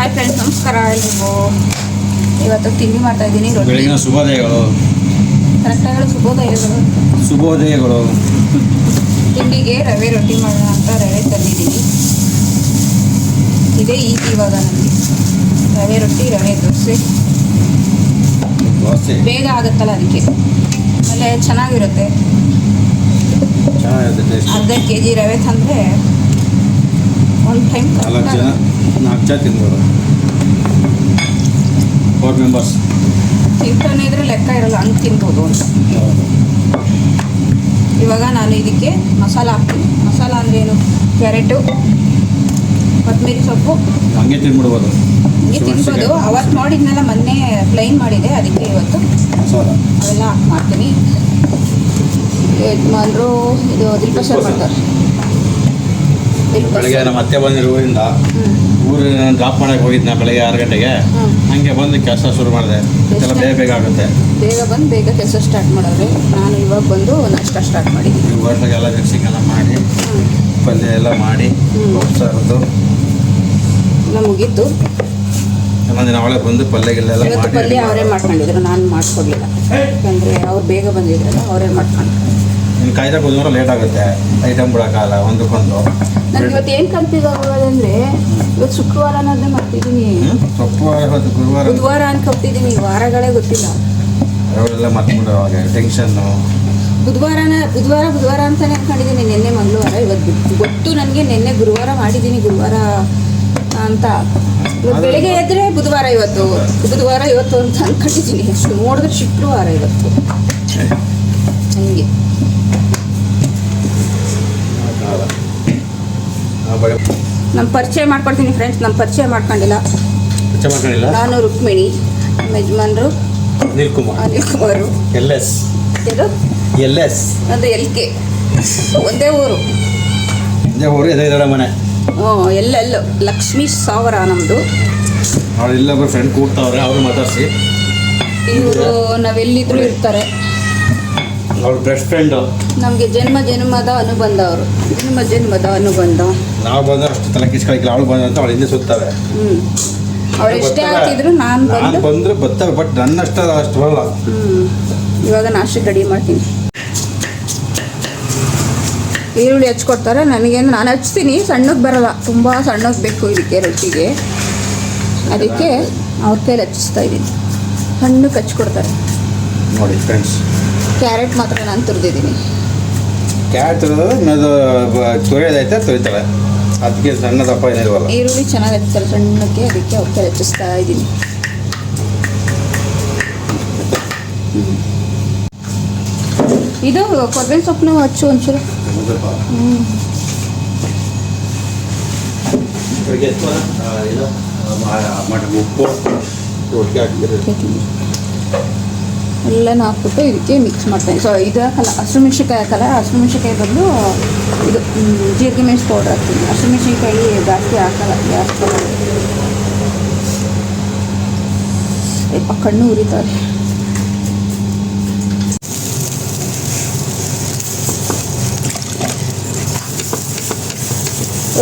Hi friends, ನಮಸ್ಕಾರ ಎಲ್ರಿಗೂ. ಇವತ್ತು ತಿಂಡಿ ಮಾಡ್ತಾ ಇದ್ದೀನಿ. ಬೆಳಗಿನ ಶುಭೋದಯಗಳು. ಕರೆಕ್ಟಾಗಿ ಶುಭೋದಯಗಳು. ತಿಂಡಿಗೆ ರವೆ ರೊಟ್ಟಿ ಮಾಡೋಣ ಅಂತ ರವೆ ತಂದಿದ್ದೀನಿ. ಇದೇ ಇವಾಗ ನನಗೆ ರವೆ ರೊಟ್ಟಿ, ರವೆ ದೋಸೆ ಬೇಗ ಆಗುತ್ತಲ್ಲ, ಅದಕ್ಕೆ ಆಮೇಲೆ ಚೆನ್ನಾಗಿರುತ್ತೆ. ಅರ್ಧ kg ರವೆ ತಂದರೆ ಒಂದು ಟೈಮ್ 4 ಜನ ತಿನ್ಬೋದು. 4 ಮೆಂಬರ್ಸ್ ತಿಂತಾನೆ ಇದ್ರೆ ಲೆಕ್ಕ ಇರಲ್ಲ, ಹಂಗೆ ತಿನ್ಬೋದು ಅಂತ. ಇವಾಗ ನಾನು ಇದಕ್ಕೆ ಮಸಾಲ ಹಾಕ್ತೀನಿ. ಮಸಾಲ ಅಂದರೆ ಏನು? ಕ್ಯಾರೆಟು, ಕೊತ್ತಂಬರಿ ಸೊಪ್ಪು, ಹಂಗೆ ತಿನ್ಬಿಡ್ಬೋದು. ಹಂಗೆ ತಿನ್ಬೋದು. ಅವತ್ತು ಮಾಡಿದ್ನೆಲ್ಲ ಮೊನ್ನೆ ಪ್ಲೈನ್ ಮಾಡಿದೆ, ಅದಕ್ಕೆ ಇವತ್ತು ಮಸಾಲ ಅವೆಲ್ಲ ಹಾಕಿ ಮಾಡ್ತೀನಿ. ಯಜಮಾನರು ಇದು ದಿಲ್ಪಸರ್ ಮಾಡ್ತಾರೆ. ಬೆಳಗ್ಗೆ ನಮ್ಮ ಅತ್ತೆ ಬಂದಿರೋ ಊರಿಂದ ಊರಿನ ಡ್ರಾಪ್ ಮಾಡೋಕ್ಕೆ ಹೋಗಿದ್ನ ಬೆಳಗ್ಗೆ 6 ಗಂಟೆಗೆ. ಹಂಗೆ ಬಂದು ಕೆಲಸ ಶುರು ಮಾಡಿದೆ. ಎಲ್ಲ ಬೇಗ ಆಗುತ್ತೆ. ಬೇಗ ಬಂದು ಬೇಗ ಕೆಲಸ ಸ್ಟಾರ್ಟ್ ಮಾಡಿದ್ರೆ ನಾನು ಇವಾಗ ಬಂದು ನಾಷ್ಟ ಸ್ಟಾರ್ಟ್ ಮಾಡಿದ್ದೀನಿ. ಹೋಟ್ಲಿಗೆಲ್ಲ ಮಿಕ್ಸಿಂಗ್ ಎಲ್ಲ ಮಾಡಿ, ಪಲ್ಯ ಎಲ್ಲ ಮಾಡಿ, ಸಾರದು ಎಲ್ಲ ಮುಗೀತು. ಇನ್ನೊಂದು ದಿನ ಅವಳೇ ಬಂದು ಪಲ್ಯಗಳೆಲ್ಲ ಮಾಡಿ. ಪಲ್ಯ ಅವರೇ ಮಾಡ್ಕೊಂಡಿದ್ರು, ನಾನು ಮಾಡಿಕೊಡ್ಲಿಲ್ಲ. ಯಾಕಂದರೆ ಅವ್ರು ಬೇಗ ಬಂದಿದ್ರಲ್ಲ, ಅವರೇ ಮಾಡ್ಕೊಂಡು. ಇನ್ನು ಕಾಯ್ದಾಗ ಬಂದವರು ಲೇಟ್ ಆಗುತ್ತೆ, ಐಟಮ್ ಬಿಡೋಕ್ಕಾಗಲ್ಲ ಒಂದಕ್ಕೊಂದು. ನನಗೆ ಇವತ್ತು ಏನು ಕನ್ಫ್ಯೂಸ್ ಆಗೋದಂದರೆ, ಇವತ್ತು ಶುಕ್ರವಾರ ಅನ್ನೋದನ್ನೇ ಮಾಡ್ತಿದ್ದೀನಿ. ಗುರುವಾರ ಬುಧವಾರ ಅನ್ಕೊಳ್ತಿದ್ದೀನಿ, ವಾರಗಳೇ ಗೊತ್ತಿಲ್ಲ. ಅವರೆಲ್ಲ ಮರ್ತ್ಬಿಡೋ ಹಾಗೆ ಟೆನ್ಷನ್ನು. ಬುಧವಾರ ಅಂತಲೇ ಅನ್ಕೊಂಡಿದ್ದೀನಿ. ನಿನ್ನೆ ಮಂಗಳವಾರ, ಇವತ್ತು ಗೊತ್ತು ನನಗೆ. ನಿನ್ನೆ ಗುರುವಾರ ಮಾಡಿದ್ದೀನಿ, ಗುರುವಾರ ಅಂತ. ಬೆಳಿಗ್ಗೆ ಎದ್ದರೆ ಬುಧವಾರ ಇವತ್ತು ಅಂತ ಅನ್ಕೊಂಡಿದ್ದೀನಿ. ಅಷ್ಟು ನೋಡಿದ್ರೆ ಶುಕ್ರವಾರ ಇವತ್ತು. ಹಂಗೆ ನಮ್ಮ ಪರಿಚಯ ಮಾಡ್ಕೊಡ್ತೀನಿ ಫ್ರೆಂಡ್ಸ್. ನಮ್ಮ ಪರಿಚಯ ಮಾಡ್ಕೊಂಡಿಲ್ಲ. ನಾನು ರುಕ್ಮಿಣಿ, ನಮ್ಮ ಯಜಮಾನರು ಅನಿಲ್ ಕುಮಾರು. LS ಅದು LK. ಒಂದೇ ಊರು ಮನೆ. ಎಲ್ಲೆಲ್ಲೋ ಲಕ್ಷ್ಮೀ ಸಾವರ ನಮ್ಮದು. ಅವಳು ಇಲ್ಲೊಬ್ಬರು ಫ್ರೆಂಡ್ ಕೂಡ್ತಾವ್ರೆ, ಅವರು ಮಾತಾಡಿಸಿ. ಇವರು ನಾವೆಲ್ಲಿದ್ರು ಇರ್ತಾರೆ. ಅವ್ರ ಬೆಸ್ಟ್ ಫ್ರೆಂಡು. ನಮಗೆ ಜನ್ಮದ ಅನುಬಂಧ ಅವರು. ನಾವು ಬಂದ್ರೆ ಅಷ್ಟು ತಲೆ ಕಿಸ್ಕೊಳಿಲ್ಲ, ಅವಳು ಬಂದ ಅಂತ ಅವಳು ಹಿಂದೆ ಸುತ್ತಾರೆ. ಅವ್ರು ಎಷ್ಟೇ ಆಗ್ತಿದ್ರು ನಾನು ಬಂದ್ರೆ ಬರ್ತವೆ, ಬಟ್ ನನ್ನಷ್ಟು ಅಷ್ಟು ಬರಲ್ಲ. ಇವಾಗ ನಾಷ್ಟಕ್ಕೆ ರೆಡಿ ಮಾಡ್ತೀನಿ. ಈರುಳ್ಳಿ ಹಚ್ಕೊಡ್ತಾರೆ ನನಗೇನು. ನಾನು ಹಚ್ತೀನಿ, ಸಣ್ಣಕ್ಕೆ ಬರಲ್ಲ, ತುಂಬ ಸಣ್ಣಕ್ಕೆ ಬೇಕು ಇದಕ್ಕೆ ರೊಟ್ಟಿಗೆ. ಅದಕ್ಕೆ ಅವ್ರ ಕೈಲಿ ಹಚ್ಚಿಸ್ತಾ ಇದ್ದೀನಿ. ಸಣ್ಣಕ್ಕೆ ಹಚ್ಕೊಡ್ತಾರೆ ನೋಡಿ ಫ್ರೆಂಡ್ಸ್. ಕ್ಯಾರೆಟ್ ಮಾತ್ರ ನಾನು ತುರಿದಿದ್ದೀನಿ. ಕ್ಯಾರೆಟ್ ತೊರೆಯೋದೈತೆ ತೊರಿತಾಳೆ, ಅದಕ್ಕೆ ಸಣ್ಣ ದಪ್ಪ ಏನಿಲ್ವಲ್ಲ. ಈರುಳ್ಳಿ ಚೆನ್ನಾಗಿ ಹಚ್ತಾರೆ ಸಣ್ಣಕ್ಕೆ, ಅದಕ್ಕೆ ಅವ್ರ ಕೈಲಿ ಹಚ್ಚಿಸ್ತಾ ಇದ್ದೀನಿ. ಇದು ಕೊತ್ತಂಬರಿ ಸೊಪ್ಪು ಹಚ್ಚು ಒಂಚೂರು. ಉಪ್ಪು ಒಟ್ಟಿಗೆ ಹಾಕಿದ್ರೆ ಎಲ್ಲನೂ ಹಾಕ್ಬಿಟ್ಟು ಇದಕ್ಕೆ ಮಿಕ್ಸ್ ಮಾಡ್ತೀನಿ. ಸೊ ಇದು ಹಾಕಲ್ಲ, ಹಸಿಮೆಣ್ಸಿನ್ಕಾಯಿ ಹಾಕಲ್ಲ. ಹಸಿಮೆಣ್ಸಿನ್ಕಾಯಿ ಬದಲು ಇದು ಜೀರಿಗೆ ಮೆಣಸು ಪೌಡ್ರ್ ಹಾಕ್ತೀನಿ. ಹಸಿಮೆಣ್ಸಿನ್ಕಾಯಿ ಜಾಸ್ತಿ ಹಾಕಲ್ಲ, ಜಾಸ್ತಿ ಸ್ವಲ್ಪ ಕಣ್ಣು ಉರಿತಾರೆ.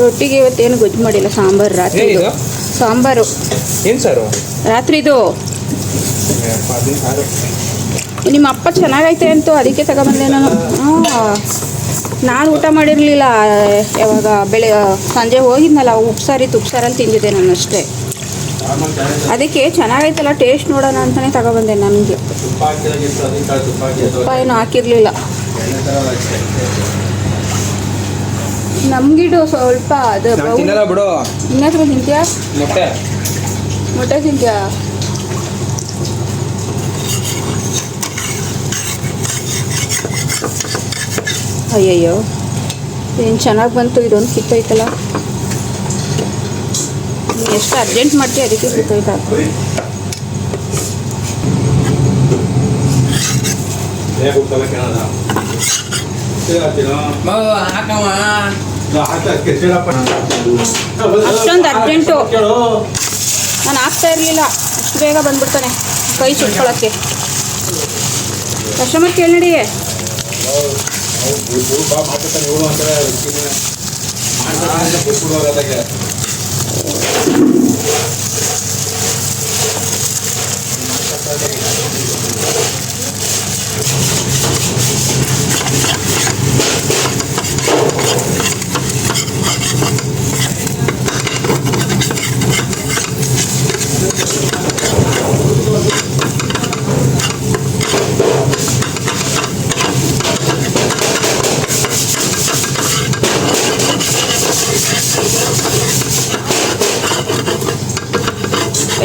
ರೊಟ್ಟಿಗೆ ಇವತ್ತೇನು ಗೊಜ್ಜು ಮಾಡಿಲ್ಲ, ಸಾಂಬಾರು. ಸಾಂಬಾರು ಏನು ಸಾರು ರಾತ್ರಿದು. ನಿಮ್ಮ ಅಪ್ಪ ಚೆನ್ನಾಗೈತೆ ಅಂತೂ ಅದಕ್ಕೆ ತಗೊಬಂದೆ ನಾನು. ನಾನು ಊಟ ಮಾಡಿರಲಿಲ್ಲ. ಯಾವಾಗ ಸಂಜೆ ಹೋಗಿದ್ನಲ್ಲ, ಉಪ್ಸಾರಲ್ಲಿ ತಿಂದಿದ್ದೆ ನಾನು ಅಷ್ಟೇ. ಅದಕ್ಕೆ ಚೆನ್ನಾಗೈತಲ್ಲ, ಟೇಸ್ಟ್ ನೋಡೋಣ ಅಂತಲೇ ತಗೊಬಂದೆ. ನನಗೆ ತುಪ್ಪ ಏನು ಹಾಕಿರಲಿಲ್ಲ. ನಮಗಿಡು ಸ್ವಲ್ಪ ಅದು ಇನ್ನತ್ರ ತಿಂತೀಯಾ? ಮೊಟ್ಟೆ ತಿಂತೀಯಾ? ಅಯ್ಯಯ್ಯೋ, ಏನು ಚೆನ್ನಾಗಿ ಬಂತು. ಇದೊಂದು ಕಿತ್ತೋಯ್ತಲ್ಲ. ನೀನು ಎಷ್ಟು ಅರ್ಜೆಂಟ್ ಮಾಡ್ತೀಯ, ಅದಕ್ಕೆ ಕಿತ್ತೋಯ್ತಾ. ಅಷ್ಟೊಂದು ಅರ್ಜೆಂಟು. ನಾನು ಆಗ್ತಾ ಇರಲಿಲ್ಲ, ಅಷ್ಟು ಬೇಗ ಬಂದ್ಬಿಡ್ತಾನೆ ಕೈ ಸುಟ್ಕೊಳ್ಳೋಕ್ಕೆ. ಕಸ್ಟಮರ್ ಕೇಳಿ ನಡಿ.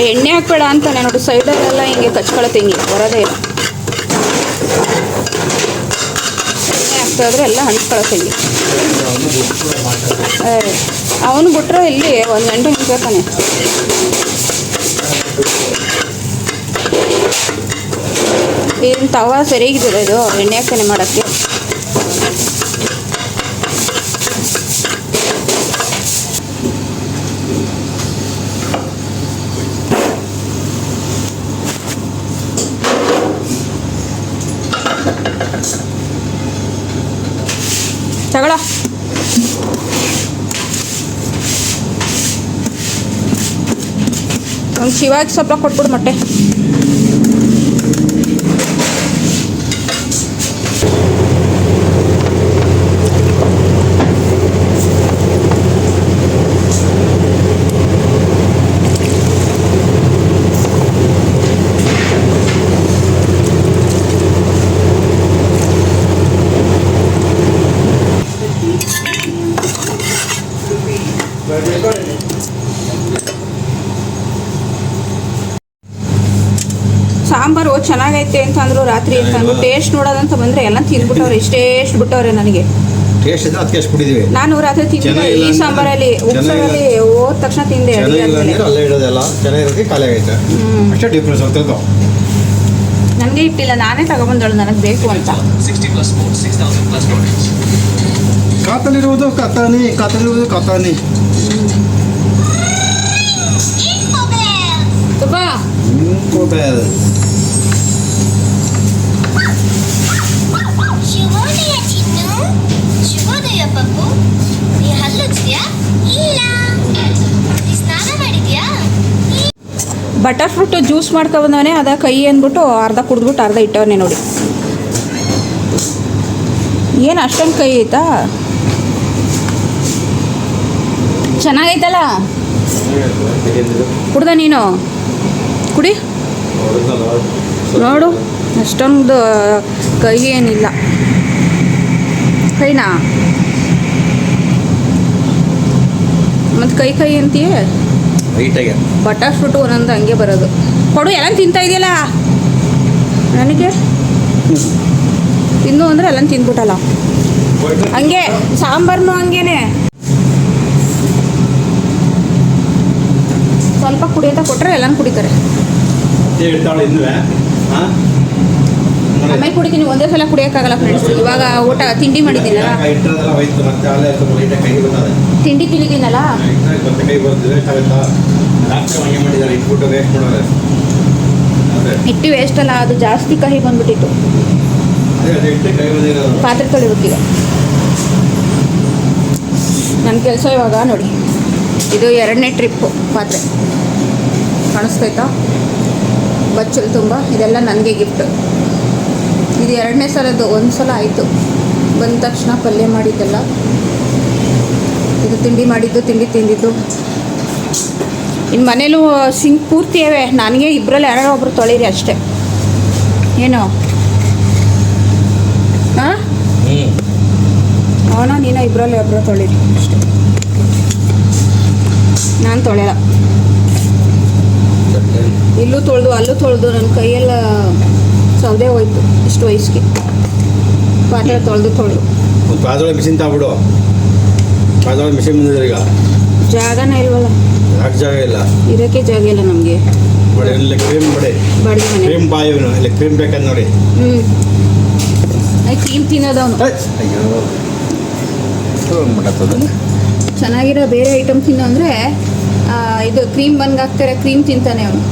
ಎಣ್ಣೆ ಹಾಕ್ಬೇಡ ಅಂತಾನೆ ನೋಡಿ, ಸೈಡಲ್ಲೆಲ್ಲ ಹಿಂಗೆ ಕಚ್ಕೊಳತ್ತೆ, ಹಿಂಗೆ ಬರೋದೇ ಇಲ್ಲ. ಎಣ್ಣೆ ಹಾಕ್ತಾ ಇದ್ರೆ ಎಲ್ಲ ಹಂಚ್ಕೊಳತ್ತೆ ಹಿಂಗೆ. ಅವನು ಬಿಟ್ರೆ ಇಲ್ಲಿ 1 ಗಂಟೆ ನಿಂತ್ಕೊತಾನೆ. ಇದನ್ನ ತವ ಸರಿಯಾಗಿದ್ದೀರ ಇದು ಎಣ್ಣೆ ಹಾಕ್ತಾನೆ ಮಾಡೋಕ್ಕೆ. ತಗೊಳ ಒಂದು ಶಿವಾಜಿ ಸೊಪ್ಪ ಕೊಟ್ಬಿಡು ಮೊಟ್ಟೆ. ಸಾಂಬಾರು ಚೆನ್ನಾಗೈತೆ ಅಂತ ಅಂದರು ರಾತ್ರಿ ಅಂತ ಅಂದ್ರು. ಟೇಸ್ಟ್ ನೋಡೋದಂತ ಬಂದರೆ ಎಲ್ಲ ತಿಂದ್ಬಿಟ್ಟವ್ರೆ, ಎಷ್ಟು ಬಿಟ್ಟವ್ರೆ ನನಗೆ. ಟೇಸ್ಟ್ ಇದೆ, ಅದಕ್ಕೆ ಎಷ್ಟು ಬಿಟ್ಟಿದ್ದೀವಿ. ನಾನು ರಾತ್ರಿ ತಿಂದಿದ್ದೆ ಈ ಸಾಂಬಾರಲ್ಲಿ, ಉಪ್ಸಾರಲ್ಲಿ ಹೋದ ತಕ್ಷಣ ತಿಂದೆ. ಅಲ್ಲೇ ಇಡೋದೆಲ್ಲ ಚೆನ್ನಾಗಿರೋದಕ್ಕೆ ಖಾಲಿ ಆಗೈತೆ, ಅಷ್ಟೇ ಡಿಫ್ರೆನ್ಸ್ ಆಗ್ತದೆ. ನನಗೆ ಇಟ್ಟಿಲ್ಲ, ನಾನೇ ತಗೊಬಂದಳು ನನಗೆ ಬೇಕು ಅಂತ. ಕಾತಲಿರುವುದು ಕಾತಾನಿ. ಮೊಬೈಲ್ ಶುಭೋದಯ ಚಿನ್ನು. ಶುಭೋದಯ ಪಪ್ಪು. ನೀ ಹಲ್ಲುಜ್ಜಿದ್ಯಾ? ಇಲ್ಲ. ನೀ ಸ್ನಾನ ಮಾಡಿದ್ಯಾ? ಬಟರ್ ಫ್ರೂಟ್ ಜ್ಯೂಸ್ ಮಾಡ್ಕೊಬಂದವನೇ, ಅದ ಕೈ ಅಂದ್ಬಿಟ್ಟು ಅರ್ಧ ಕುಡಿದ್ಬಿಟ್ಟು ಅರ್ಧ ಇಟ್ಟವನೇ ನೋಡಿ. ಏನು ಅಷ್ಟೊಂದು ಕೈ ಐತಾ? ಚೆನ್ನಾಗೈತಲ್ಲ, ಕುಡ್ದ ನೀನು? ಕುಡಿ ನೋಡು, ಅಷ್ಟೊಂದು ಕೈ ಏನಿಲ್ಲ. ಕೈನಾ ಮತ್ತು ಕೈ ಅಂತೀಯ? ಬಟರ್ ಫ್ರೂಟು ಒಂದೊಂದು ಹಂಗೆ ಬರೋದು. ಕೊಡು, ಎಲ್ಲ ತಿಂತಾ ಇದೆಯಲ್ಲ ನನಗೆ. ತಿಂದು ಅಂದರೆ ಎಲ್ಲ ತಿಂದ್ಬಿಟ್ಟಲ್ಲ. ಹಂಗೆ ಸಾಂಬಾರ್ನು ಹಂಗೇನೆ ಸ್ವಲ್ಪ ಕುಡಿಯೋತ ಕೊಟ್ಟರೆ ಎಲ್ಲನೂ ಕುಡಿತಾರೆ. ಆಮೇಲೆ ಕುಡಿತೀನಿ, ಒಂದೇ ಸಲ ಕುಡಿಯೋಕ್ಕಾಗಲ್ಲ ಫ್ರೆಂಡ್ಸ್. ಇವಾಗ ಊಟ ತಿಂಡಿ ಮಾಡಿದ್ದೀನಲ್ಲ, ತಿಂಡಿ ತಿಂದಿದ್ದೀನಲ್ಲ, ಹಿಟ್ಟು ವೇಸ್ಟ್ ಅಲ್ಲ, ಅದು ಜಾಸ್ತಿ ಕಹಿ ಬಂದ್ಬಿಟ್ಟಿತ್ತು. ಪಾತ್ರೆ ತೊಳಿಬೇಕೀಗ. ನನ್ನ ಕೆಲಸ ಇವಾಗ ನೋಡಿ, ಇದು 2ನೇ ಟ್ರಿಪ್ಪು. ಪಾತ್ರೆ ಕಾಣಿಸ್ತೈತಾ? ಬಚ್ಚಲು ತುಂಬ. ಇದೆಲ್ಲ ನನಗೆ ಗಿಫ್ಟ್. ಇದು 2ನೇ ಸಲದ್ದು. 1 ಸಲ ಆಯಿತು ಬಂದ ತಕ್ಷಣ ಪಲ್ಯ ಮಾಡಿದ್ದೆಲ್ಲ. ಇದು ತಿಂಡಿ ಮಾಡಿದ್ದು, ತಿಂಡಿ ತಿಂದಿದ್ದು. ಇನ್ನು ಮನೇಲೂ ಸಿಂಕ್ ಪೂರ್ತಿ ಇವೆ. ನನಗೆ ಇಬ್ಬರಲ್ಲಿ ಯಾರೋ ಒಬ್ರು ತೊಳೀರಿ ಅಷ್ಟೇ. ಏನು ಹಾಂ, ಅವನ ನೀನು ಇಬ್ಬರಲ್ಲಿ ಒಬ್ಬರು ತೊಳೀರಿ ಅಷ್ಟೇ. ನಾನು ತೊಳೆಯಲ್ಲ. ಇಲ್ಲೂ ತೊಳೆದು ಅಲ್ಲೂ ತೊಳೆದು ನನ್ನ ಕೈಯೆಲ್ಲ ಸೌದೆ ಹೋಯ್ತು ಇಷ್ಟು ವಯಸ್ಸಿಗೆ. ಪಾತ್ರೆ ತೊಳೆದು ಪಾತ್ರೆ ಮಿಷಿನ್ ತಗೊಬಿಡು. ಪಾತ್ರೆ ಮಿಷಿನ್ ಬಂದಿದೆ ಈಗ. ಜಾಗನೇ ಇಲ್ವಲ್ಲ. ಯಾಕೆ ಜಾಗ ಇಲ್ಲ? ಇರೋಕ್ಕೆ ಜಾಗ ಇಲ್ಲ ನಮಗೆ. ಇಲ್ಲಿ ಕ್ರೀಮ್ ಬಡಿ, ಬಾಡಿಗೆ ಮನೆ. ಕ್ರೀಮ್ ಬಾಯಿವನು ಇಲ್ಲಿ ಕ್ರೀಮ್ ಬೇಕಂತ ನೋಡಿ. ಕ್ರೀಮ್ ತಿನ್ನೋದವನು. ಚೆನ್ನಾಗಿರೋ ಬೇರೆ ಐಟಮ್ ತಿನ್ನೋ ಅಂದರೆ ಇದು ಕ್ರೀಮ್ ಬಂದ್ ಹಾಕ್ತಾರೆ, ಕ್ರೀಮ್ ತಿಂತಾನೆ ಅವನು.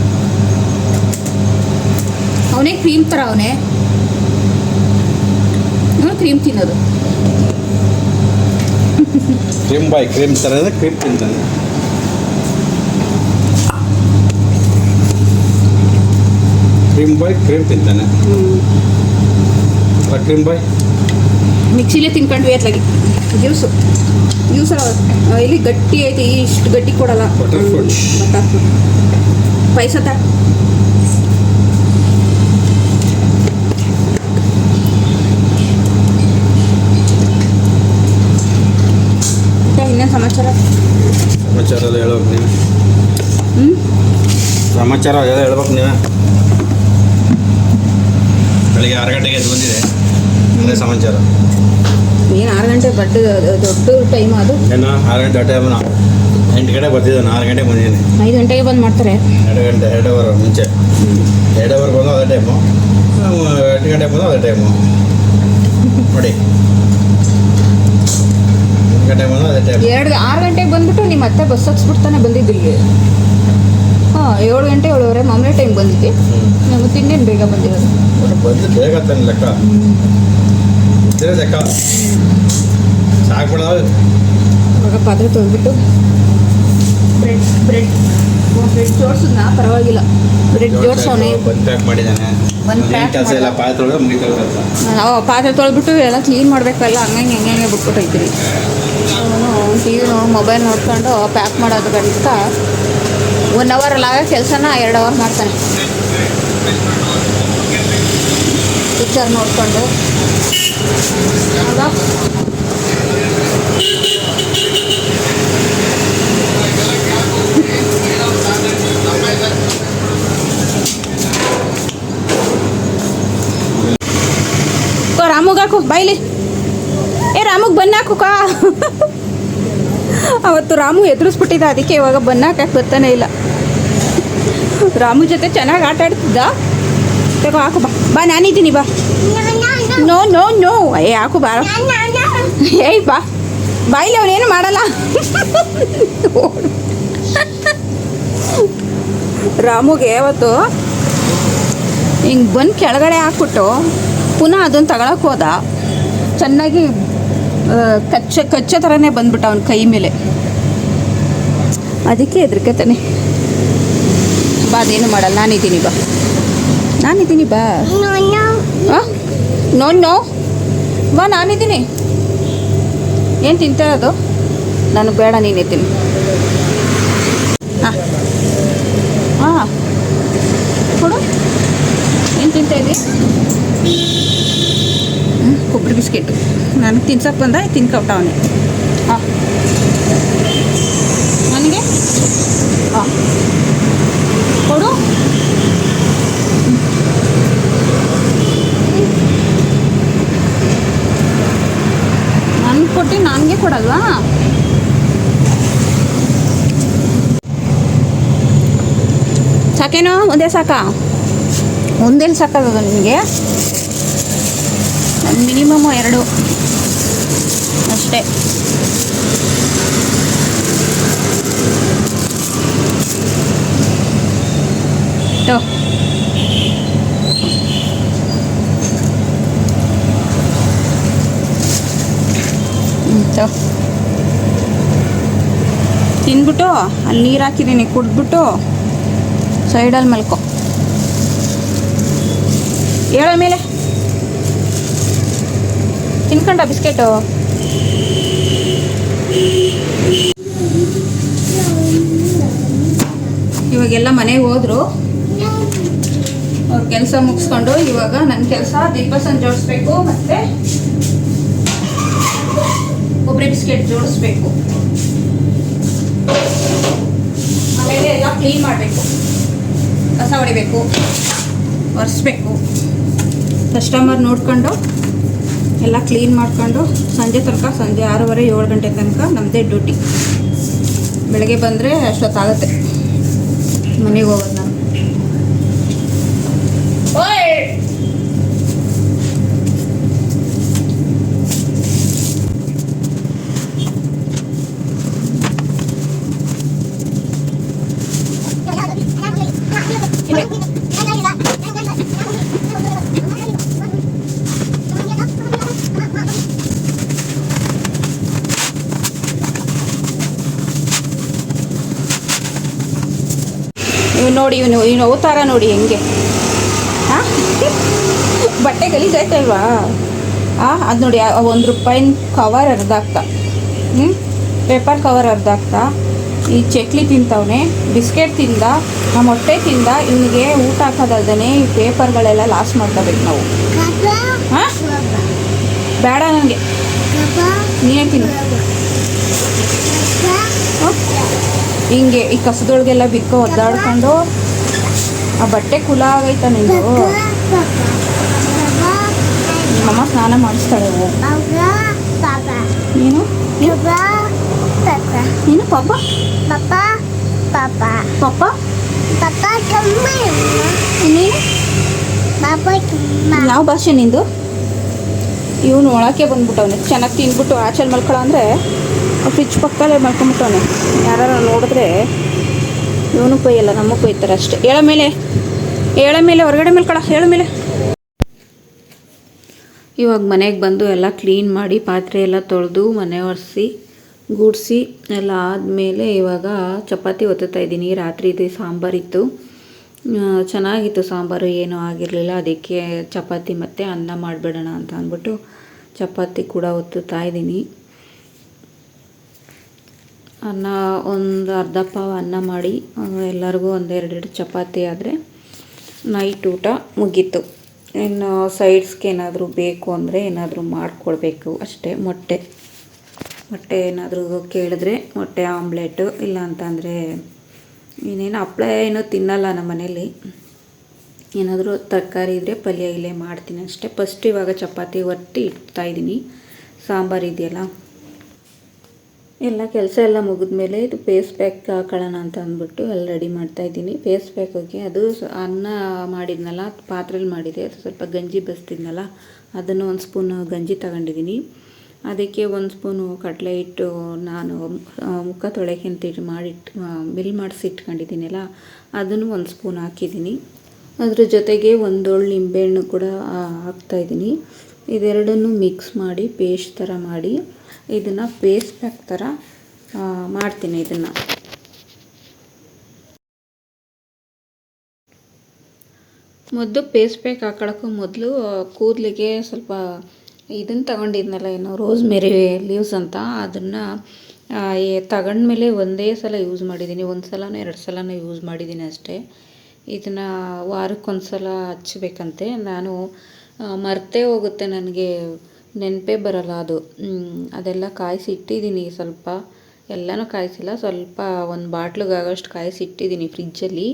ಅವನೇ ಕ್ರೀಮ್ ಥರ, ಅವನೇ ಕ್ರೀಮ್ ತಿನ್ನೋದು. ಕ್ರೀಮ್ ಬಾಯ್, ಕ್ರೀಮ್ ಥರ ಕ್ರೀಮ್ ತಿಂತಾನೆ. ಕ್ರೀಮ್ ಬಾಯ್ ಕ್ರೀಮ್ ತಿಂತಾನೆ. ಕ್ರೀಮ್ ಬಾಯ್ ಮಿಕ್ಸಿಲೇ ತಿನ್ಕೊಂಡ್ವಿ ಅತ್ಲಾಗಿ. ಜ್ಯೂಸು ಇಲ್ಲಿ ಗಟ್ಟಿ ಐತೆ, ಇಷ್ಟು ಗಟ್ಟಿ ಕೊಡಲ್ಲ. ಬಟರ್ ಫ್ರೂಟ್ ಪೈಸತ ಇನ್ನೇನು ಸಮಾಚಾರ ಎಲ್ಲ ಹೇಳೋಕೆ ನೀವು. ಸಮಾಚಾರ ಎಲ್ಲ ಹೇಳ್ಬೇಕು ನೀವೇ. ಬೆಳಿಗ್ಗೆ 6 ಗಂಟೆಗೆ ಎದ್ದು ಬಂದಿದೆ, ಅದೇ ಸಮಾಚಾರ. ಏನು 6 ಗಂಟೆ ದೊಡ್ಡ ಟೈಮ್ ಅದು. ಏನು 6 ಗಂಟೆ ಟೈಮ್ 8 ಗಂಟೆ ಬರ್ತಿದ್ದಾನೆ, 6 ಗಂಟೆಗೆ ಬಂದಿದ್ದೀನಿ. 5 ಗಂಟೆಗೆ ಬಂದು ಮಾಡ್ತಾರೆ. 2 ಗಂಟೆ 2 ಅವರ್ ಮುಂಚೆ 2 ಅವರ್ಗೆ ಬಂದು ಅದೇ ಟೈಮು, 8 ಗಂಟೆಗೆ ಬಂದು ಅದೇ ಟೈಮು ನೋಡಿ. 8 ಗಂಟೆಗೆ ಬಂದು ಅದೇ ಟೈಮ್. 6 ಗಂಟೆಗೆ ಬಂದುಬಿಟ್ಟು ನಿಮ್ಮ ಅತ್ತೆ ಬಸ್ ಹತ್ಸ್ಬಿಡ್ತಾನೆ ಬಂದಿದ್ದಿಲ್ಲಿ. ಹಾಂ 7 ಗಂಟೆ 7:30 ಮಾಮೂಲಿ ಟೈಮ್ ಬಂದಿದ್ದೆ. ನಾವು ತಿಂಡೇನು ಬೇಗ ಬಂದಿರೋದು. ಬಂದು ಬೇಗ ತಾನೆ ಲೆಕ್ಕ ಇದ್ರೆ ಲೆಕ್ಕ ಸಾಕ್ಬಿಡ. ಇವಾಗ ಪಾತ್ರೆ ತೊಳೆದ್ಬಿಟ್ಟು ಬ್ರೆಡ್ ಜೋಡಿಸಿದ್ನ ಪರವಾಗಿಲ್ಲ. ಬ್ರೆಡ್ ಜೋಡಿಸೋನೆ ಬಂದು ಪ್ಯಾಕ್ ಮಾಡಿದ್ದಾನೆ. ಬಂದು ಪ್ಯಾಕ್ ಕೆಲಸ ಎಲ್ಲ ಪಾತ್ರೆ ತೊಳೆದ್ರೆ ಮುಗಿತಾರೆ ಕೆಲಸ. ನಾವು ಪಾತ್ರೆ ತೊಳೆದ್ಬಿಟ್ಟು ಎಲ್ಲ ಕ್ಲೀನ್ ಮಾಡಬೇಕಲ್ಲ, ಹಂಗಂಗೆ ಹೆಂಗೆ ಬಿಟ್ಬಿಟ್ಟೈತ್ರಿ. ಅವನು ಟಿ ವಿ ಮೊಬೈಲ್ ನೋಡ್ಕೊಂಡು ಪ್ಯಾಕ್ ಮಾಡೋದು ಗಂಟ 1 ಅವರಲ್ಲಿ ಆಗೋ ಕೆಲಸನ 2 ಅವರ್ ಮಾಡ್ತಾನೆ. ಪಿಕ್ಚರ್ ನೋಡಿಕೊಂಡು ಹೌದಾ. ರಾಮುಗೆ ಹಾಕು ಬಾಯ್ಲಿ. ರಾಮುಗೆ ಬನ್ನ ಹಾಕುಕ. ಅವತ್ತು ರಾಮು ಎದುರಿಸ್ಬಿಟ್ಟಿದ್ದ, ಅದಕ್ಕೆ ಇವಾಗ ಬನ್ನ ಹಾಕಕ್ಕೆ ಬರ್ತಾನೆ ಇಲ್ಲ. ರಾಮು ಜೊತೆ ಚೆನ್ನಾಗಿ ಆಟ ಆಡ್ತಿದ್ದ. ತಗೋ ಹಾಕು ಬಾ ನಾನಿದ್ದೀನಿ ಬಾ. ನೋ ನೋ ನೋ ಹಾಕು ಬಾರ. ಬಾ ಬಾಯ್ಲಿ, ಅವನೇನು ಮಾಡಲ್ಲ. ರಾಮುಗೆ ಅವತ್ತು ಹಿಂಗೆ ಬಂದು ಕೆಳಗಡೆ ಹಾಕ್ಬಿಟ್ಟು ಪುನಃ ಅದನ್ನು ತಗೊಳಕ್ಕೆ ಹೋದ. ಚೆನ್ನಾಗಿ ಕಚ್ಚ ಥರನೇ ಬಂದ್ಬಿಟ್ಟ ಅವನ ಕೈ ಮೇಲೆ. ಅದಕ್ಕೆ ಹೆದರ್ಕತಾನೆ. ಬಾ ಅದೇನು ಮಾಡಲ್ಲ, ನಾನಿದ್ದೀನಿ ಬಾ ಹಾಂ. ನೋ ಬಾ ನಾನಿದ್ದೀನಿ. ಏನು ತಿಂತಾ ಅದು? ನನಗೆ ಬೇಡ, ನೀನೇ ತಿನ್ನು. ಹಾಂ ಹಾಂ ಕೊಡು. ಏನು ತಿಂತಾ ಇದ್ದಿ? ಕೊಬ್ಬರಿ ಬಿಸ್ಕೆಟು ನನಗೆ ತಿನ್ಸಕ್ಕೆ ಬಂದ, ತಿನ್ಕೊಟ್ಟ ಅವನೇ. ಹಾಂ ನನಗೆ ಹಾಂ ಕೊಡು. ನನಗೆ ಕೊಟ್ಟು ನನಗೆ ಕೊಡಲ್ವಾ? ಸಾಕೇನೋ? ಒಂದೇ ಸಾಕಾ? ಒಂದೇನು ಸಾಕಾಗದ ನಿಮಗೆ? ಮಿನಿಮಮ್ 2 ಅಷ್ಟೇ. ತಿಂದ್ಬಿಟ್ಟು ಅಲ್ಲಿ ನೀರು ಹಾಕಿದ್ದೀನಿ, ಕುಡಿದ್ಬಿಟ್ಟು ಸೈಡಲ್ಲಿ ಮಲ್ಕೊ. ಹೇಳ ಮೇಲೆ ತಿನ್ಕೊಂಡ ಬಿಸ್ಕೆಟು. ಇವಾಗೆಲ್ಲ ಮನೆಗೆ ಹೋದ್ರು, ಅವ್ರ ಕೆಲಸ ಮುಗಿಸ್ಕೊಂಡು ಇವಾಗ ನನ್ನ ಕೆಲಸ ದೀಪಸನ್ ಜೋಡಿಸ್ಬೇಕು, ಮತ್ತು ಕೊಬ್ಬರಿ ಬಿಸ್ಕೆಟ್ ಜೋಡಿಸ್ಬೇಕು. ಆಮೇಲೆ ಎಲ್ಲ ಕ್ಲೀನ್ ಮಾಡಬೇಕು, ಕಸ ಹೊಡಿಬೇಕು, ಒರೆಸ್ಬೇಕು. ಕಸ್ಟಮರ್ ನೋಡ್ಕೊಂಡು ಎಲ್ಲ ಕ್ಲೀನ್ ಮಾಡ್ಕೊಂಡು ಸಂಜೆ 6:30 7 ಗಂಟೆ ತನಕ ನಮ್ಮದೇ ಡ್ಯೂಟಿ. ಬೆಳಗ್ಗೆ ಬಂದರೆ ಅಷ್ಟೊತ್ತಾಗುತ್ತೆ ಮನೆಗೆ ಹೋಗೋದು ನಾನು. ನೋಡಿ ಇವನು ಅವತಾರ ನೋಡಿ ಹೆಂಗೆ. ಹಾಂ ಬಟ್ಟೆ ಗಲೀಜಾಯ್ತಲ್ವಾ? ಅದು ನೋಡಿ, ₹1 ಕವರ್ ಅರ್ಧಾಕ್ತ, ಪೇಪರ್ ಕವರ್ ಅರ್ಧಾಕ್ತ. ಈ ಚಕ್ಲಿ ತಿಂತವನೆ, ಬಿಸ್ಕೆಟ್ ತಿಂದ, ನಮ್ಮ ಹೊಟ್ಟೆ ತಿಂದ. ಇವನಿಗೆ ಊಟ ಹಾಕೋದಲ್ದೇ ಈ ಪೇಪರ್ಗಳೆಲ್ಲ ಲಾಸ್ ಮಾಡ್ಕೋಬೇಕು ನಾವು. ಹಾಂ ಬೇಡ ನನಗೆ, ನೀನೇ ತಿನ್ನು. ಹಿಂಗೆ ಈ ಕಸದೊಳಗೆಲ್ಲ ಬಿಕ್ಕೋ ಒದ್ದಾಡ್ಕೊಂಡು ಆ ಬಟ್ಟೆ ಕುಲ ಆಗೈತ ನಿಂದು. ಅಮ್ಮ ಸ್ನಾನ ಮಾಡಿಸ್ತಾಳೆ. ನೀನು ನೀನು ಪಾಪ ಪಾಪ ನೀನು ಯಾವ ಭಾಷೆ ನಿಂದು? ಇವನು ಒಳಕ್ಕೆ ಬಂದ್ಬಿಟ್ಟವನೆ. ಚೆನ್ನಾಗಿ ತಿಂದ್ಬಿಟ್ಟು ಆಚೆಲ್ಲಿ ಮಲ್ಕೊಳ್ಳೋ ಅಂದರೆ ಫ್ರಿಜ್ ಪಕ್ಕದಲ್ಲೇ ಮಲ್ಕೊಂಬಿಟ್ಟವನೆ. ಯಾರು ನೋಡಿದ್ರೆ ಇವನು ಕೊಯ್ಯಲ್ಲ, ನಮಗೆ ಕೊಯ್ತಾರೆ ಅಷ್ಟೇ. ಹೇಳ ಮೇಲೆ ಹೊರಗಡೆ ಮಲ್ಕೊಳ್ಳ, ಹೇಳ ಮೇಲೆ. ಇವಾಗ ಮನೆಗೆ ಬಂದು ಎಲ್ಲ ಕ್ಲೀನ್ ಮಾಡಿ ಪಾತ್ರೆ ಎಲ್ಲ ತೊಳೆದು ಮನೆ ಒರೆಸಿ ಗೂಡಿಸಿ ಎಲ್ಲ ಆದಮೇಲೆ ಇವಾಗ ಚಪಾತಿ ಒತ್ತುತ್ತಾ ಇದ್ದೀನಿ. ರಾತ್ರಿ ಇದೆ ಸಾಂಬಾರಿತ್ತು, ಚೆನ್ನಾಗಿತ್ತು ಸಾಂಬಾರು, ಏನೂ ಆಗಿರಲಿಲ್ಲ. ಅದಕ್ಕೆ ಚಪಾತಿ ಮತ್ತು ಅನ್ನ ಮಾಡಿಬಿಡೋಣ ಅಂತ ಅಂದ್ಬಿಟ್ಟು ಚಪಾತಿ ಕೂಡ ಒತ್ತುತ್ತಾ ಇದ್ದೀನಿ. ಅನ್ನ ಒಂದು ಅರ್ಧ ಪಾವು ಅನ್ನ ಮಾಡಿ ಎಲ್ಲರಿಗೂ ಒಂದೆರಡೆರಡು ಚಪಾತಿ ಆದರೆ ನೈಟ್ ಊಟ ಮುಗೀತು. ಇನ್ನು ಸೈಡ್ಸ್ಗೆ ಏನಾದರೂ ಬೇಕು ಅಂದರೆ ಏನಾದರೂ ಮಾಡಿಕೊಡ್ಬೇಕು ಅಷ್ಟೇ. ಮೊಟ್ಟೆ ಏನಾದರೂ ಕೇಳಿದ್ರೆ ಮೊಟ್ಟೆ ಆಮ್ಲೆಟು, ಇಲ್ಲ ಅಂತಂದರೆ ಇನ್ನೇನು ಹಪ್ಪಳ ಏನೋ ತಿನ್ನಲ್ಲ ನಮ್ಮ ಮನೇಲಿ. ಏನಾದರೂ ತರಕಾರಿ ಇದ್ದರೆ ಪಲ್ಯ ಇಲ್ಲೇ ಮಾಡ್ತೀನಿ ಅಷ್ಟೇ. ಫಸ್ಟ್ ಇವಾಗ ಚಪಾತಿ ಒತ್ತಿ ಇಡ್ತಾಯಿದ್ದೀನಿ. ಸಾಂಬಾರು ಇದೆಯಲ್ಲ, ಎಲ್ಲ ಕೆಲಸ ಎಲ್ಲ ಮುಗಿದ್ಮೇಲೆ ಇದು ಫೇಸ್ ಪ್ಯಾಕ್ ಹಾಕೊಳ್ಳೋಣ ಅಂತ ಅಂದ್ಬಿಟ್ಟು ಎಲ್ಲ ರೆಡಿ ಮಾಡ್ತಾಯಿದ್ದೀನಿ. ಫೇಸ್ ಪ್ಯಾಕಿಗೆ ಅದು ಅನ್ನ ಮಾಡಿದ್ನಲ್ಲ, ಪಾತ್ರೆಲಿ ಮಾಡಿದೆ, ಅದು ಸ್ವಲ್ಪ ಗಂಜಿ ಬಸ್ತಿದ್ನಲ್ಲ, ಅದನ್ನು ಒಂದು ಸ್ಪೂನು ಗಂಜಿ ತಗೊಂಡಿದ್ದೀನಿ. ಅದಕ್ಕೆ ಒಂದು ಸ್ಪೂನು ಕಡಲೆ ಹಿಟ್ಟು ನಾನು ಮುಖ ತೊಳೆಕೆ ಅಂತ ಮಿಲ್ ಮಾಡಿಸಿ ಇಟ್ಕೊಂಡಿದ್ದೀನಲ್ಲ, ಅದನ್ನು ಒಂದು ಸ್ಪೂನ್ ಹಾಕಿದ್ದೀನಿ. ಅದ್ರ ಜೊತೆಗೆ ಒಂದೊಳ್ಳು ನಿಂಬೆಹಣ್ಣು ಕೂಡ ಹಾಕ್ತಾಯಿದ್ದೀನಿ. ಇದೆರಡನ್ನು ಮಿಕ್ಸ್ ಮಾಡಿ ಪೇಸ್ಟ್ ಥರ ಮಾಡಿ ಇದನ್ನು ಫೇಸ್ ಪ್ಯಾಕ್ ಥರ ಮಾಡ್ತೀನಿ. ಇದನ್ನು ಮೊದಲು ಫೇಸ್ ಪ್ಯಾಕ್ ಹಾಕೊಳ್ಳೋಕ್ಕೂ ಮೊದಲು ಕೂದಲಿಗೆ ಸ್ವಲ್ಪ ಇದನ್ನು ತಗೊಂಡಿದ್ನಲ್ಲ, ಏನು ರೋಸ್ಮೆರಿ ಲೀವ್ಸ್ ಅಂತ, ಅದನ್ನು ತಗೊಂಡ್ಮೇಲೆ ಒಂದೇ ಸಲ ಯೂಸ್ ಮಾಡಿದ್ದೀನಿ. ಒಂದು ಸಲನೋ 2 ಸಲನೋ ಯೂಸ್ ಮಾಡಿದ್ದೀನಿ ಅಷ್ಟೇ. ಇದನ್ನು ವಾರಕ್ಕೊಂದು ಸಲ ಹಚ್ಚಬೇಕಂತೆ. ನಾನು ಮರ್ತೇ ಹೋಗುತ್ತೆ, ನನಗೆ ನೆನಪೇ ಬರೋಲ್ಲ ಅದು. ಅದೆಲ್ಲ ಕಾಯಿಸಿ ಇಟ್ಟಿದ್ದೀನಿ. ಸ್ವಲ್ಪ ಎಲ್ಲನೂ ಕಾಯಿಸಿಲ್ಲ, ಸ್ವಲ್ಪ ಒಂದು ಬಾಟ್ಲಿಗಾಗೋಷ್ಟು ಕಾಯಿಸಿ ಇಟ್ಟಿದ್ದೀನಿ ಫ್ರಿಜ್ಜಲ್ಲಿ.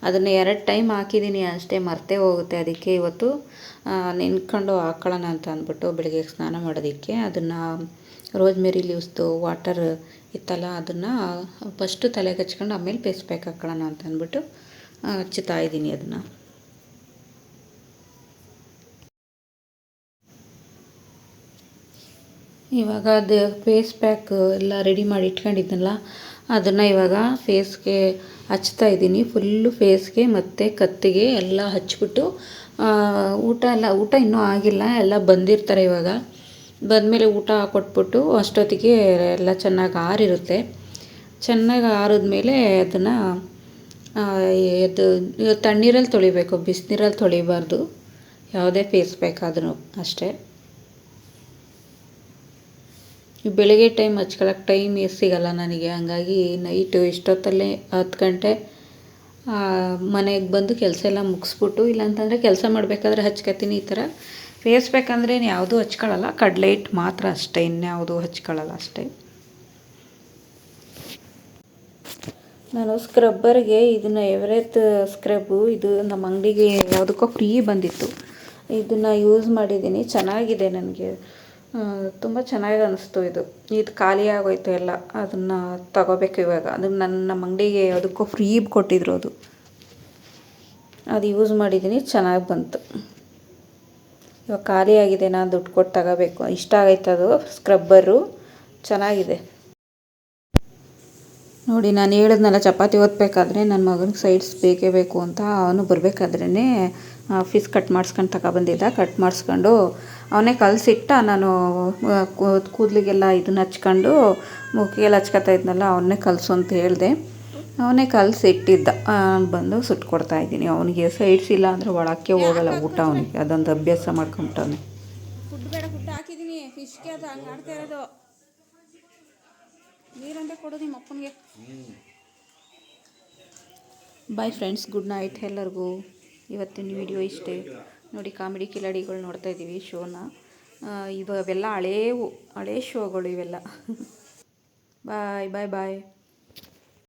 ಅದನ್ನು 2 ಟೈಮ್ ಹಾಕಿದ್ದೀನಿ ಅಷ್ಟೇ, ಮರ್ತೇ ಹೋಗುತ್ತೆ. ಅದಕ್ಕೆ ಇವತ್ತು ನೆನ್ಕೊಂಡು ಹಾಕೊಳ್ಳೋಣ ಅಂತ ಅಂದ್ಬಿಟ್ಟು ಬೆಳಗ್ಗೆ ಸ್ನಾನ ಮಾಡೋದಕ್ಕೆ ಅದನ್ನು ರೋಸ್ಮೆರಿ ಲೀವ್ಸ್ದು ವಾಟರ್ ಇತ್ತಲ್ಲ, ಅದನ್ನು ಫಸ್ಟು ತಲೆಗೆ ಹಚ್ಕೊಂಡು ಆಮೇಲೆ ಫೇಸ್ ಪ್ಯಾಕ್ ಹಾಕೊಳ್ಳೋಣ ಅಂತ ಅಂದ್ಬಿಟ್ಟು ಹಚ್ಚುತ್ತಾ ಇದ್ದೀನಿ ಅದನ್ನು. ಇವಾಗ ಅದು ಫೇಸ್ ಪ್ಯಾಕ್ ಎಲ್ಲ ರೆಡಿ ಮಾಡಿ ಇಟ್ಕೊಂಡಿದ್ನಲ್ಲ, ಅದನ್ನು ಇವಾಗ ಫೇಸ್ಗೆ ಹಚ್ತಾ ಇದ್ದೀನಿ. ಫುಲ್ಲು ಫೇಸ್ಗೆ ಮತ್ತು ಕತ್ತಿಗೆ ಎಲ್ಲ ಹಚ್ಬಿಟ್ಟು ಊಟ ಇನ್ನೂ ಆಗಿಲ್ಲ, ಎಲ್ಲ ಬಂದಿರ್ತಾರೆ. ಇವಾಗ ಬಂದಮೇಲೆ ಊಟ ಕೊಟ್ಬಿಟ್ಟು ಅಷ್ಟೊತ್ತಿಗೆ ಎಲ್ಲ ಚೆನ್ನಾಗಿ ಆರಿರುತ್ತೆ. ಚೆನ್ನಾಗಿ ಆರಿದ್ಮೇಲೆ ಅದನ್ನು ಇದು ತಣ್ಣೀರಲ್ಲಿ ತೊಳಿಬೇಕು, ಬಿಸಿನೀರಲ್ಲಿ ತೊಳಿಬಾರ್ದು ಯಾವುದೇ ಫೇಸ್ ಪ್ಯಾಕ್ ಆದ್ರೂ ಅಷ್ಟೇ. ಬೆಳಗ್ಗೆ ಟೈಮ್ ಹಚ್ಕೊಳ್ಳೋಕೆ ಟೈಮ್ ಸಿಗಲ್ಲ ನನಗೆ, ಹಂಗಾಗಿ ನೈಟು ಇಷ್ಟೊತ್ತಲ್ಲೇ 10 ಗಂಟೆ ಮನೆಗೆ ಬಂದು ಕೆಲಸ ಎಲ್ಲ ಮುಗಿಸ್ಬಿಟ್ಟು, ಇಲ್ಲಾಂತಂದರೆ ಕೆಲಸ ಮಾಡಬೇಕಾದ್ರೆ ಹಚ್ಕೊತೀನಿ. ಈ ಥರ ಫೇಸ್ ಪ್ಯಾಕ್ ಅಂದರೆ ಯಾವುದೂ ಹಚ್ಕೊಳ್ಳಲ್ಲ, ಕಡಲೆ ಹಿಟ್ಟು ಮಾತ್ರ ಅಷ್ಟೇ, ಇನ್ಯಾವುದೂ ಹಚ್ಕೊಳ್ಳಲ್ಲ ಅಷ್ಟೇ. ನಾನು ಸ್ಕ್ರಬ್ಬರ್ಗೆ ಇದನ್ನು ಎವರೆಸ್ಟ್ ಸ್ಕ್ರಬ್ಬು, ಇದು ನಮ್ಮ ಅಂಗಡಿಗೆ ಯಾವುದಕ್ಕೋ ಫ್ರೀ ಬಂದಿತ್ತು, ಇದನ್ನು ಯೂಸ್ ಮಾಡಿದ್ದೀನಿ. ಚೆನ್ನಾಗಿದೆ, ನನಗೆ ತುಂಬ ಚೆನ್ನಾಗಿ ಅನ್ನಿಸ್ತು. ಇದು ಖಾಲಿ ಆಗೋಯ್ತು ಎಲ್ಲ, ಅದನ್ನು ತಗೋಬೇಕು ಇವಾಗ. ಅದನ್ನು ನಮ್ಮ ಅಂಗಡಿಗೆ ಯಾವುದಕ್ಕೋ ಫ್ರೀ ಕೊಟ್ಟಿದ್ರು, ಅದು ಯೂಸ್ ಮಾಡಿದ್ದೀನಿ, ಚೆನ್ನಾಗಿ ಬಂತು. ಇವಾಗ ಖಾಲಿ ಆಗಿದೆ, ನಾನು ದುಡ್ಡು ಕೊಟ್ಟು ತಗೋಬೇಕು. ಇಷ್ಟ ಆಗೈತೆ ಅದು ಸ್ಕ್ರಬ್ಬರು, ಚೆನ್ನಾಗಿದೆ. ನೋಡಿ, ನಾನು ಹೇಳಿದ್ನಲ್ಲ ಚಪಾತಿ ಒತ್ತಬೇಕಾದ್ರೆ ನನ್ನ ಮಗನಿಗೆ ಸೈಡ್ಸ್ ಬೇಕೇ ಬೇಕು ಅಂತ. ಅವನು ಬರಬೇಕಾದ್ರೇ ಫೀಸ್ ಕಟ್ ಮಾಡಿಸ್ಕೊಂಡು ತಗೊಬಂದಿದ್ದ. ಕಟ್ ಮಾಡಿಸ್ಕೊಂಡು ಅವನೇ ಕಲಸಿಟ್ಟ. ನಾನು ಕೂದಲಿಗೆಲ್ಲ ಇದನ್ನ ಹಚ್ಕೊಂಡು ಮುಖಿಗೆಲ್ಲ ಹಚ್ಕೊತಾ ಇದ್ನಲ್ಲ, ಅವನ್ನೇ ಕಲಸು ಅಂತ ಹೇಳಿದೆ. ಅವನೇ ಕಲಸಿಟ್ಟಿದ್ದ. ಬಂದು ಸುಟ್ಕೊಡ್ತಾಯಿದ್ದೀನಿ. ಅವನಿಗೆ ಸೈಡ್ಸ್ ಇಲ್ಲ ಅಂದರೆ ಒಳಕ್ಕೆ ಹೋಗಲ್ಲ ಊಟ. ಅವನಿಗೆ ಅದೊಂದು ಅಭ್ಯಾಸ ಮಾಡ್ಕೊಂಬಿಟ್ಟವನೆ. ಫುಡ್ ಹಾಕಿದ್ದೀನಿ ಫಿಶ್ಗೆ, ಅದು ಹಂಗೆ ಆಡ್ತಾ ಇರೋದು. ನೀರಂತೆ ಕೊಡು ನಿಮ್ಮ ಅಪ್ಪನಿಗೆ. ಬಾಯ್ ಫ್ರೆಂಡ್ಸ್, ಗುಡ್ ನೈಟ್ ಎಲ್ಲರಿಗೂ. ಇವತ್ತಿನ ವಿಡಿಯೋ ಇಷ್ಟೇ. ನೋಡಿ, ಕಾಮಿಡಿ ಕಿಲಾಡಿಗಳು ನೋಡ್ತಾ ಇದ್ದೀವಿ ಶೋನ. ಇವೆಲ್ಲ ಹಳೇ ಶೋಗಳು ಇವೆಲ್ಲ. ಬಾಯ್ ಬಾಯ್ ಬಾಯ್.